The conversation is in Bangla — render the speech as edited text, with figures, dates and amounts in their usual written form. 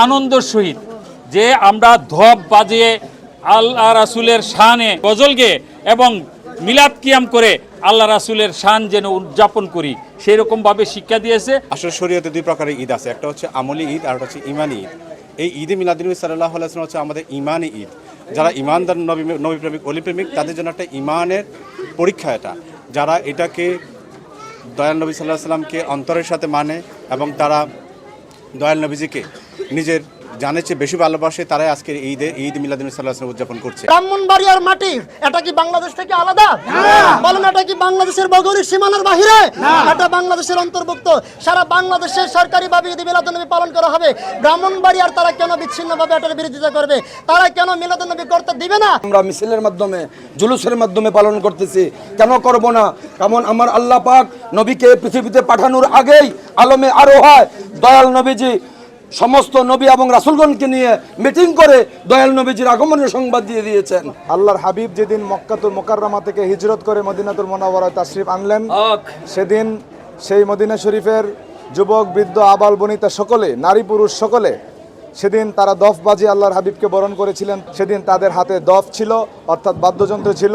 আনন্দের সহিত যে আমরা ধপ বাজিয়ে আল্লাহ রাসূলের শানে গজল গেয়ে এবং মিলাদ কিয়াম করে আল্লাহ রাসূলের শান যেন উদযাপন করি সেই রকমভাবে শিক্ষা দিয়েছে। আসলে শরীয়তে দুই প্রকারের ঈদ আছে, একটা হচ্ছে আমলি ঈদ আর একটা হচ্ছে ইমানি ঈদ। এই ঈদে মিলাদুন্নবী সাল্লাল্লাহু আলাইহি ওয়াসাল্লাম হচ্ছে আমাদের ইমানি ঈদ। যারা ইমানদার নবী প্রেমিক অলি প্রেমিক তাদের জন্য একটা ইমানের পরীক্ষা এটা। যারা এটাকে দয়াল নবী সাল্লাল্লাহু আলাইহি সাল্লামকে অন্তরের সাথে মানে এবং তারা দয়াল নবীজিকে নিজের জানের চেয়ে বেশি ভালোবাসে, তারাই আজকের ঈদ মিলাদুন্নবী সাল্লাল্লাহু আলাইহি ওয়াসাল্লাম উদযাপন করছে। ব্রাহ্মণবাড়িয়ার মাটি এটা কি বাংলাদেশ থেকে আলাদা? বলেন এটা কি বাংলাদেশের ভৌগোলিক সীমানার বাহিরে? এটা বাংলাদেশের অন্তর্ভুক্ত। সারা বাংলাদেশে সরকারিভাবে ঈদ মিলাদুন্নবী পালন করা হবে। ব্রাহ্মণবাড়িয়ার তারা কেন বিচ্ছিন্নভাবে এটার বিরোধিতা করবে? তারা কেন মিলাদুন্নবী করতে দিবে না? আমরা মিছিলের মাধ্যমে জুলুসের মাধ্যমে পালন করতেছি, কেন করব না? কারণ আমার আল্লাহ পাক নবীকে পৃথিবীতে পাঠানোর আগেই আলমে আরো হয় দয়াল নবীজি সমস্ত নবী এবং রাসূলগণকে নিয়ে মিটিং করে দয়াল নবীজির আগমনের সংবাদ দিয়ে দিয়েছেন। আল্লাহর হাবিব যেদিন মক্কাতুল মুকাররমা থেকে হিজরত করে মদিনাতুল মুনাওয়ারায় তাশরিফ আনলেন, সেদিন সেই মদিনা শরীফের যুবক বৃদ্ধ আবাল বনিতা সকলে, নারী পুরুষ সকলে সেদিন তারা দফ বাজিয়ে আল্লাহর হাবিবকে বরণ করেছিলেন। সেদিন তাদের হাতে দফ ছিল, অর্থাৎ বাদ্যযন্ত্র ছিল।